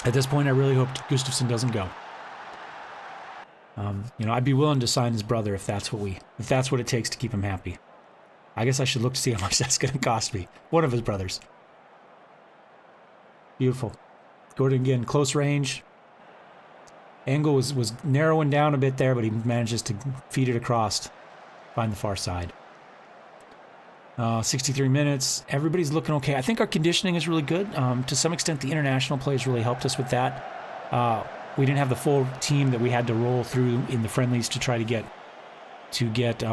At this point, I really hope Gustafsson doesn't go. You know, I'd be willing to sign his brother if that's what it takes to keep him happy. I guess I should look to see how much that's going to cost me. One of his brothers. Beautiful. Gordon again, close range. Angle was narrowing down a bit there, but he manages to feed it across. Find the far side. 63 minutes. Everybody's looking okay. I think our conditioning is really good. To some extent, the international play has really helped us with that. We didn't have the full team that we had to roll through in the friendlies to try to get to get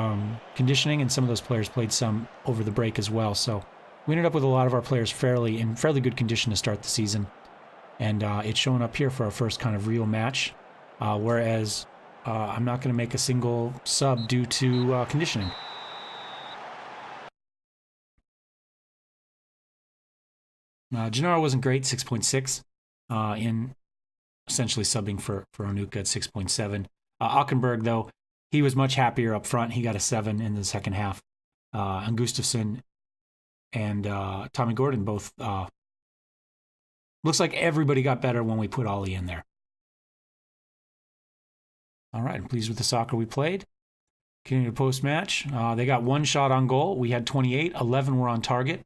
conditioning, and some of those players played some over the break as well. So we ended up with a lot of our players in fairly good condition to start the season. And it's showing up here for our first kind of real match, whereas I'm not going to make a single sub due to conditioning. Gennaro wasn't great, 6.6 in essentially subbing for Onuka at 6.7. Ockenberg, though, he was much happier up front. He got a 7 in the second half. And Gustafsson and Tommy Gordon both... looks like everybody got better when we put Ollie in there. All right, I'm pleased with the soccer we played. Continuing to post-match. They got 1 shot on goal. We had 28. 11 were on target.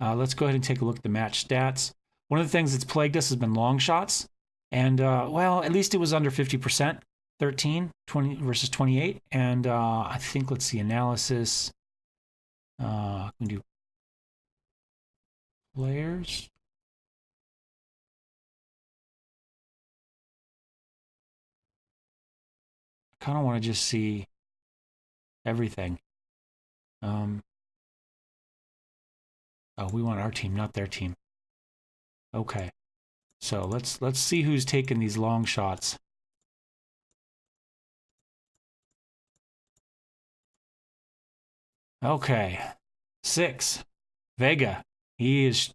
Let's go ahead and take a look at the match stats. One of the things that's plagued us has been long shots. And, well, at least it was under 50%. 13, 20 versus 28. And I think, let's see, analysis. I'm going to do players. I kind of want to just see everything. Oh, we want our team, not their team. Okay. So let's see who's taking these long shots. Okay. 6. Vega. He is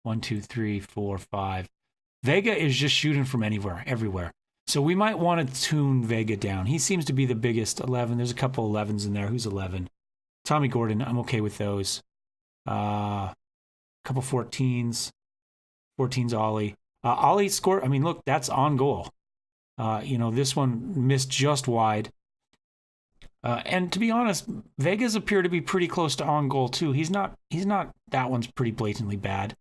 1, 2, 3, 4, 5. Vega is just shooting from everywhere. So we might want to tune Vega down. He seems to be the biggest 11. There's a couple 11s in there. Who's 11? Tommy Gordon. I'm okay with those. Couple 14s. 14's Ollie. Ollie scored. I mean, look, that's on goal. This one missed just wide. And to be honest, Vegas appear to be pretty close to on goal too. He's not. That one's pretty blatantly bad.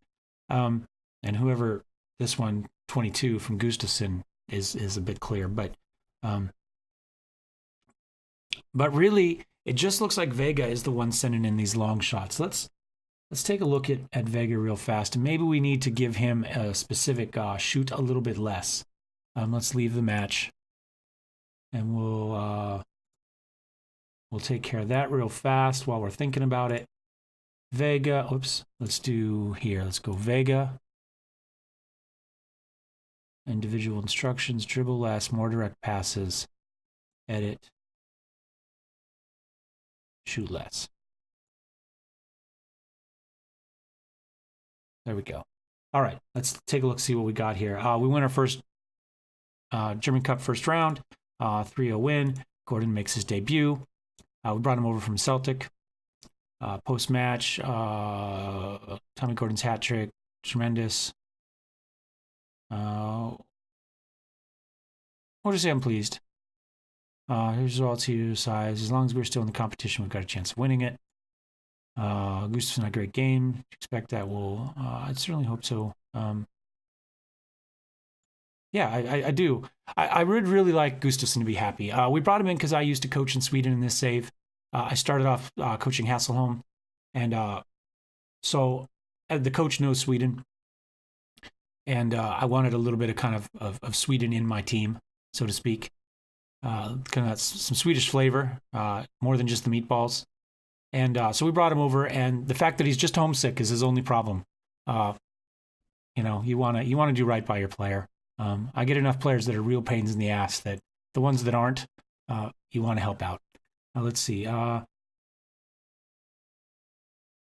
And whoever this one, 22 from Gustafsson, is a bit clear. But really, it just looks like Vega is the one sending in these long shots. Let's take a look at Vega real fast, and maybe we need to give him a specific shoot a little bit less. Let's leave the match, and we'll take care of that real fast while we're thinking about it. Vega, oops, let's do here. Let's go Vega. Individual instructions, dribble less, more direct passes, edit, shoot less. There we go. All right, let's take a look, see what we got here. We win our first German Cup first round, 3-0 win. Gordon makes his debut. We brought him over from Celtic. Post-match, Tommy Gordon's hat trick, tremendous. We'll just say I'm pleased. Here's all to your size. As long as we're still in the competition, we've got a chance of winning it. Gustafsson had a great game. Expect that will. I certainly hope so. Yeah, I do. I would really like Gustafsson to be happy. We brought him in because I used to coach in Sweden in this save. I started off coaching Hasselholm, and so the coach knows Sweden, and I wanted a little bit of kind of Sweden in my team, so to speak. Kind of some Swedish flavor, more than just the meatballs. And so we brought him over, and the fact that he's just homesick is his only problem. You want to do right by your player. I get enough players that are real pains in the ass that the ones that aren't, you want to help out. Let's see. I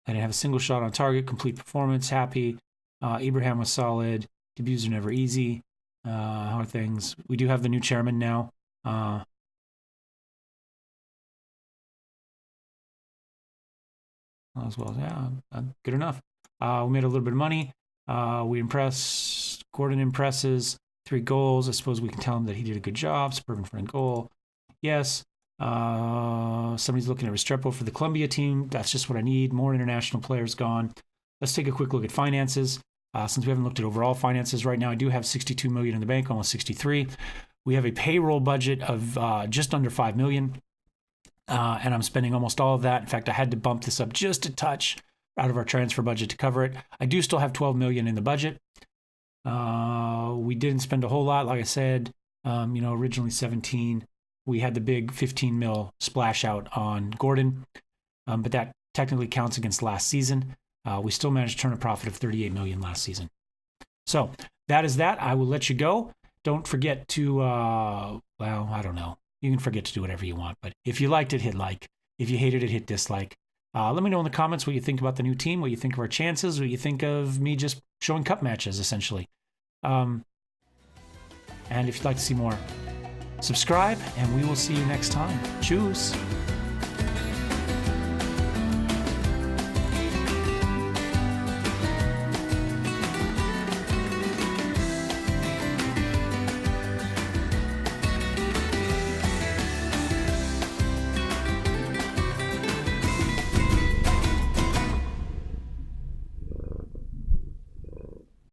didn't have a single shot on target. Complete performance. Happy. Abraham was solid. Debuts are never easy. How are things? We do have the new chairman now. As well, yeah, good enough. We made a little bit of money. We impressed. Gordon impresses. 3 goals. I suppose we can tell him that he did a good job. Suburban friend goal. Yes. Somebody's looking at Restrepo for the Columbia team. That's just what I need. More international players gone. Let's take a quick look at finances. Since we haven't looked at overall finances right now, I do have 62 million in the bank, almost 63. We have a payroll budget of just under 5 million. And I'm spending almost all of that. In fact, I had to bump this up just a touch out of our transfer budget to cover it. I do still have 12 million in the budget. We didn't spend a whole lot, like I said. Originally 17. we had the big 15 mil splash out on Gordon, but that technically counts against last season. We still managed to turn a profit of 38 million last season. So that is that. I will let you go. Don't forget to, well, I don't know. You can forget to do whatever you want, but if you liked it, hit like. If you hated it, hit dislike. Let me know in the comments what you think about the new team, what you think of our chances, what you think of me just showing cup matches, essentially. And if you'd like to see more, subscribe, and we will see you next time. Tschüss.